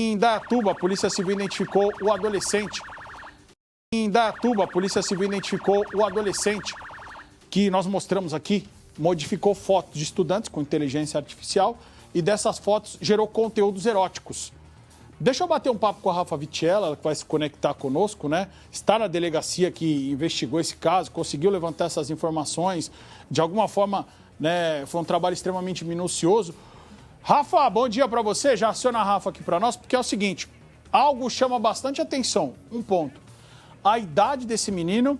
Em Indaiatuba, a Polícia Civil identificou o adolescente. Que nós mostramos aqui, modificou fotos de estudantes com inteligência artificial e dessas fotos gerou conteúdos eróticos. Deixa eu bater um papo com a Rafa Vitiella, ela que vai se conectar conosco, né? Está na delegacia que investigou esse caso, conseguiu levantar essas informações. De alguma forma, né, foi um trabalho extremamente minucioso. Rafa, bom dia para você. Já aciona a Rafa aqui para nós, porque é o seguinte, algo chama bastante atenção. Um ponto, a idade desse menino,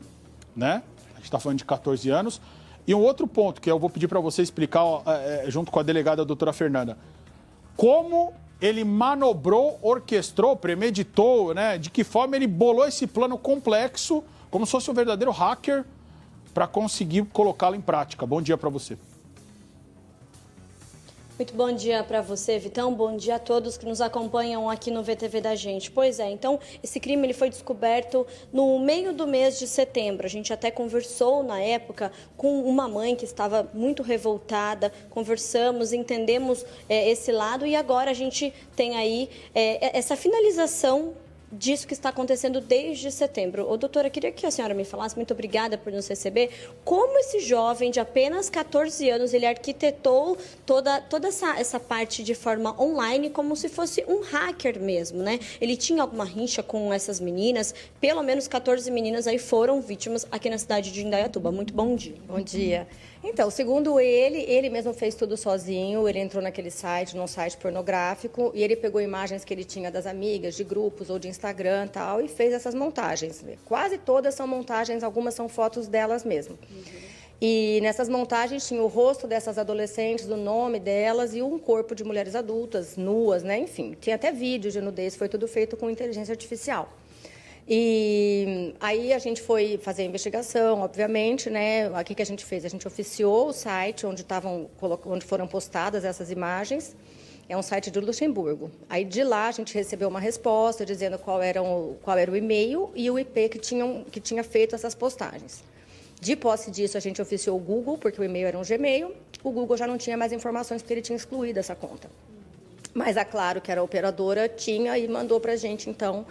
né? A gente está falando de 14 anos. E um outro ponto que eu vou pedir para você explicar junto com a delegada doutora Fernanda. Como ele manobrou, orquestrou, premeditou, né? De que forma ele bolou esse plano complexo, como se fosse um verdadeiro hacker, para conseguir colocá-lo em prática. Bom dia para você. Muito bom dia para você, Vitão. Bom dia a todos que nos acompanham aqui no VTV da gente. Pois é, então, esse crime ele foi descoberto no meio do mês de setembro. A gente até conversou na época com uma mãe que estava muito revoltada. Conversamos, entendemos esse lado e agora a gente tem aí essa finalização disso que está acontecendo desde setembro. Ô, doutora, queria que a senhora me falasse, muito obrigada por nos receber, como esse jovem de apenas 14 anos, ele arquitetou toda essa parte de forma online, como se fosse um hacker mesmo, né? Ele tinha alguma rincha com essas meninas, pelo menos 14 meninas aí foram vítimas aqui na cidade de Indaiatuba. Muito bom dia. Bom dia. Então, segundo ele mesmo fez tudo sozinho, ele entrou naquele site, num site pornográfico, e ele pegou imagens que ele tinha das amigas, de grupos ou de Instagram e tal, e fez essas montagens. Quase todas são montagens, algumas são fotos delas mesmo. E nessas montagens tinha o rosto dessas adolescentes, o nome delas e um corpo de mulheres adultas, nuas, né? Enfim, tinha até vídeo de nudez, foi tudo feito com inteligência artificial. E aí a gente foi fazer a investigação, obviamente, né? O que a gente fez? A gente oficiou o site onde foram postadas essas imagens. É um site de Luxemburgo. Aí de lá a gente recebeu uma resposta dizendo qual era o e-mail e o IP que tinha feito essas postagens. De posse disso, a gente oficiou o Google, porque o e-mail era um Gmail. O Google já não tinha mais informações porque ele tinha excluído essa conta. Mas a Claro, que era a operadora, tinha e mandou para a gente, então,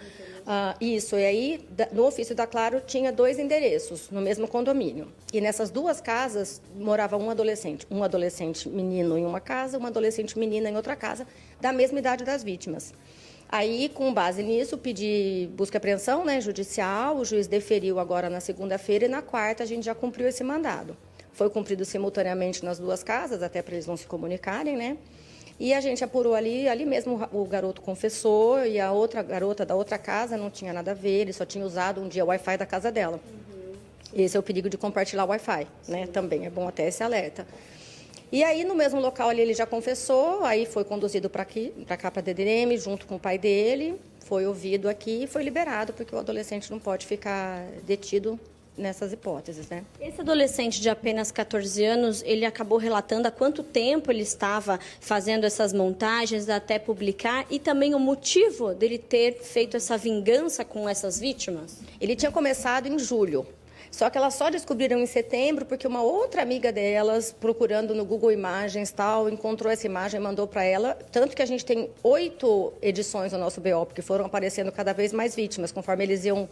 isso. E aí, no ofício da Claro, tinha 2 endereços no mesmo condomínio. E nessas 2 casas morava um adolescente menino em uma casa, uma adolescente menina em outra casa, da mesma idade das vítimas. Aí, com base nisso, pedi busca e apreensão, né, judicial, o juiz deferiu agora na segunda-feira e na quarta a gente já cumpriu esse mandado. Foi cumprido simultaneamente nas 2 casas, até para eles não se comunicarem, né? E a gente apurou ali mesmo o garoto confessou e a outra garota da outra casa não tinha nada a ver, ele só tinha usado um dia o Wi-Fi da casa dela. Esse é o perigo de compartilhar o Wi-Fi, né? Também é bom até esse alerta. E aí, no mesmo local ali, ele já confessou, aí foi conduzido para cá, para a DDM, junto com o pai dele, foi ouvido aqui e foi liberado, porque o adolescente não pode ficar detido nessas hipóteses, né? Esse adolescente de apenas 14 anos, ele acabou relatando há quanto tempo ele estava fazendo essas montagens até publicar e também o motivo dele ter feito essa vingança com essas vítimas? Ele tinha começado em julho. Só que elas só descobriram em setembro porque uma outra amiga delas, procurando no Google Imagens tal, encontrou essa imagem e mandou para ela. Tanto que a gente tem 8 edições no nosso BO, porque foram aparecendo cada vez mais vítimas, conforme eles iam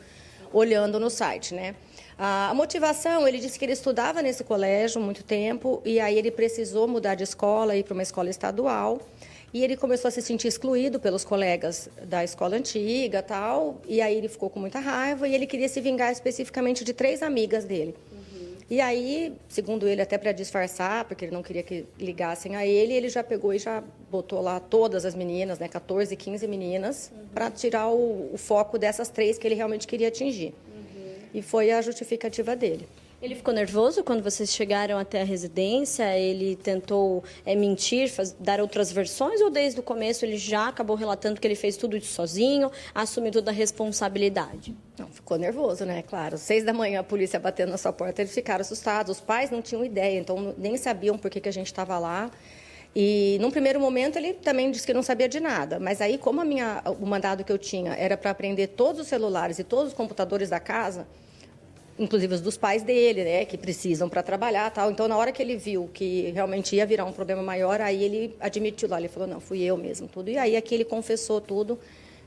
olhando no site, né? A motivação, ele disse que ele estudava nesse colégio há muito tempo e aí ele precisou mudar de escola, ir para uma escola estadual. E ele começou a se sentir excluído pelos colegas da escola antiga tal, e aí ele ficou com muita raiva e ele queria se vingar especificamente de 3 amigas dele. E aí, segundo ele, até para disfarçar, porque ele não queria que ligassem a ele, ele já pegou e já botou lá todas as meninas, né, 14, 15 meninas, para tirar o foco dessas 3 que ele realmente queria atingir. E foi a justificativa dele. Ele ficou nervoso quando vocês chegaram até a residência? Ele tentou mentir, dar outras versões? Ou desde o começo ele já acabou relatando que ele fez tudo isso sozinho, assumiu toda a responsabilidade? Não, ficou nervoso, né? Claro. 6 da manhã a polícia batendo na sua porta, eles ficaram assustados. Os pais não tinham ideia, então nem sabiam por que a gente estava lá. E, num primeiro momento, ele também disse que não sabia de nada. Mas aí, como o mandado que eu tinha era para apreender todos os celulares e todos os computadores da casa, inclusive os dos pais dele, né, que precisam para trabalhar, tal. Então, na hora que ele viu que realmente ia virar um problema maior, aí ele admitiu lá, ele falou, não, fui eu mesmo, tudo. E aí aqui ele confessou tudo.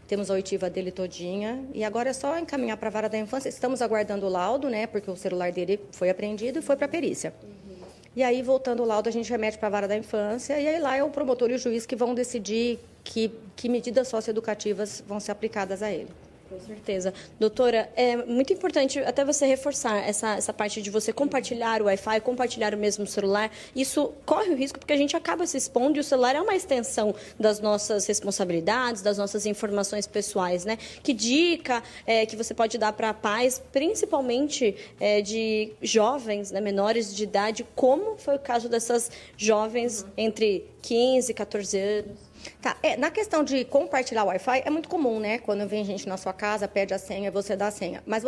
Temos a oitiva dele todinha e agora é só encaminhar para a vara da infância. Estamos aguardando o laudo, né? Porque o celular dele foi apreendido e foi para a perícia. E aí, voltando o laudo, a gente remete para a vara da infância e aí lá é o promotor e o juiz que vão decidir que medidas socioeducativas vão ser aplicadas a ele. Com certeza. Doutora, é muito importante até você reforçar essa parte de você compartilhar o Wi-Fi, compartilhar o mesmo celular. Isso corre o risco porque a gente acaba se expondo e o celular é uma extensão das nossas responsabilidades, das nossas informações pessoais, né? Que dica que você pode dar para pais, principalmente de jovens, né, menores de idade, como foi o caso dessas jovens entre 15 e 14 anos? Tá, na questão de compartilhar o Wi-Fi, é muito comum, né? Quando vem gente na sua casa, pede a senha, você dá a senha. Mas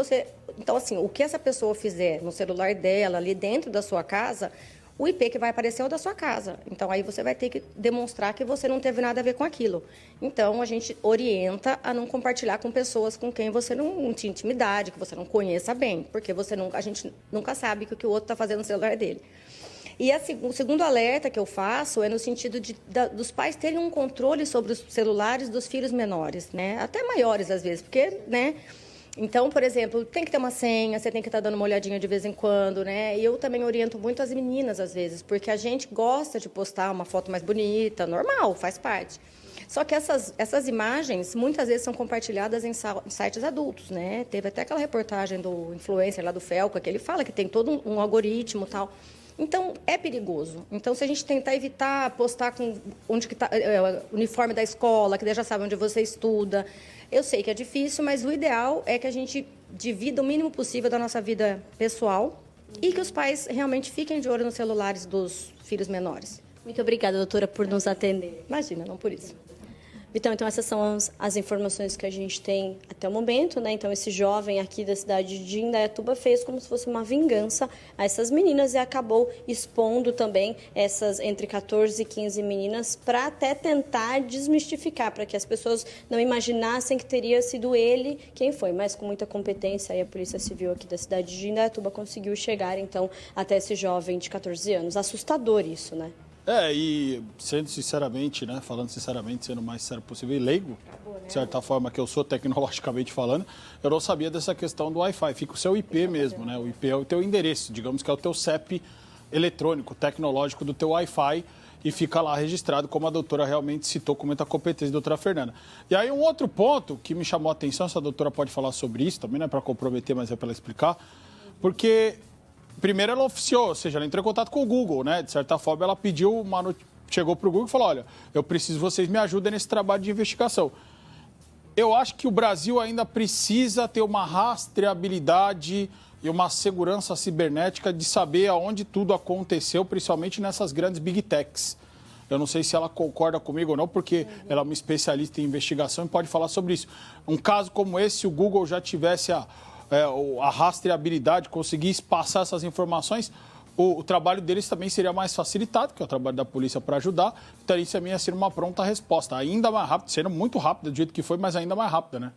então assim, o que essa pessoa fizer no celular dela, ali dentro da sua casa, o IP que vai aparecer é o da sua casa. Então, aí você vai ter que demonstrar que você não teve nada a ver com aquilo. Então, a gente orienta a não compartilhar com pessoas com quem você não tinha intimidade, que você não conheça bem, porque a gente nunca sabe o que o outro está fazendo no celular dele. E o segundo alerta que eu faço é no sentido dos pais terem um controle sobre os celulares dos filhos menores, né? Até maiores, às vezes, porque, né? Então, por exemplo, tem que ter uma senha, você tem que estar dando uma olhadinha de vez em quando, né? E eu também oriento muito as meninas, às vezes, porque a gente gosta de postar uma foto mais bonita, normal, faz parte. Só que essas imagens, muitas vezes, são compartilhadas em sites adultos, né? Teve até aquela reportagem do influencer lá do Felca, que ele fala que tem todo um algoritmo e tal. Então, é perigoso. Então, se a gente tentar evitar postar com onde que está o uniforme da escola, que já sabe onde você estuda, eu sei que é difícil, mas o ideal é que a gente divida o mínimo possível da nossa vida pessoal e que os pais realmente fiquem de olho nos celulares dos filhos menores. Muito obrigada, doutora, por nos atender. Imagina, não por isso. Então, essas são as informações que a gente tem até o momento, né? Então, esse jovem aqui da cidade de Indaiatuba fez como se fosse uma vingança a essas meninas e acabou expondo também essas entre 14 e 15 meninas para até tentar desmistificar, para que as pessoas não imaginassem que teria sido ele quem foi. Mas com muita competência, aí a Polícia Civil aqui da cidade de Indaiatuba conseguiu chegar, então, até esse jovem de 14 anos. Assustador isso, né? E sendo sinceramente, né, falando sinceramente, sendo o mais sincero possível e leigo, de certa forma que eu sou tecnologicamente falando, eu não sabia dessa questão do Wi-Fi. Fica o seu IP mesmo, né? O IP é o teu endereço, digamos que é o teu CEP eletrônico, tecnológico do teu Wi-Fi e fica lá registrado, como a doutora realmente citou com muita competência, a doutora Fernanda. E aí um outro ponto que me chamou a atenção, se a doutora pode falar sobre isso também, não é para comprometer, mas é para ela explicar, porque... Primeiro ela oficiou, ou seja, ela entrou em contato com o Google, né? De certa forma, ela pediu chegou para o Google e falou, olha, eu preciso que vocês me ajudem nesse trabalho de investigação. Eu acho que o Brasil ainda precisa ter uma rastreabilidade e uma segurança cibernética de saber aonde tudo aconteceu, principalmente nessas grandes big techs. Eu não sei se ela concorda comigo ou não, porque ela é uma especialista em investigação e pode falar sobre isso. Um caso como esse, se o Google já tivesse a rastreabilidade, conseguisse passar essas informações, o trabalho deles também seria mais facilitado, que é o trabalho da polícia para ajudar. Então, isso ia ser uma pronta resposta. Ainda mais rápido, sendo muito rápida do jeito que foi, mas ainda mais rápida, né?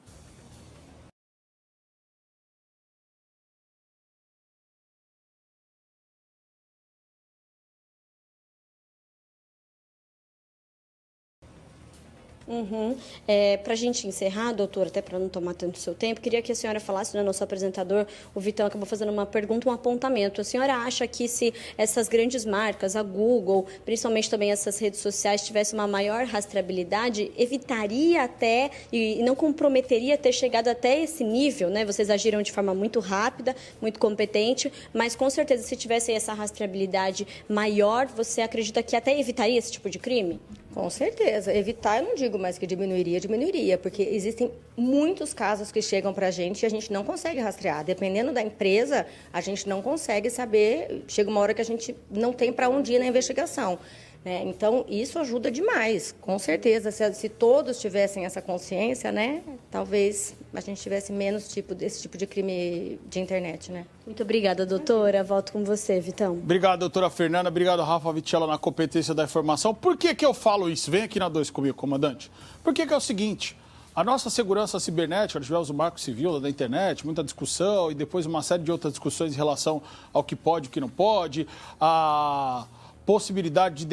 Para a gente encerrar, doutora, até para não tomar tanto seu tempo, queria que a senhora falasse, né, nosso apresentador, o Vitão, acabou fazendo uma pergunta, um apontamento. A senhora acha que se essas grandes marcas, a Google, principalmente também essas redes sociais, tivessem uma maior rastreabilidade, evitaria até e não comprometeria ter chegado até esse nível, né? Vocês agiram de forma muito rápida, muito competente, mas com certeza se tivesse essa rastreabilidade maior, você acredita que até evitaria esse tipo de crime? Com certeza. Evitar, eu não digo mais que diminuiria, porque existem muitos casos que chegam para a gente e a gente não consegue rastrear. Dependendo da empresa, a gente não consegue saber, chega uma hora que a gente não tem para onde ir na investigação. Né? Então, isso ajuda demais, com certeza. Se todos tivessem essa consciência, né, talvez a gente tivesse menos desse tipo de crime de internet, né? Muito obrigada, doutora. Volto com você, Vitão. Obrigado, doutora Fernanda. Obrigado, Rafa Vitchella, na competência da informação. Por que eu falo isso? Vem aqui na 2 comigo, comandante. Porque que é o seguinte, A nossa segurança cibernética, nós tivemos o Marco Civil da internet, muita discussão e depois uma série de outras discussões em relação ao que pode e o que não pode, a possibilidade de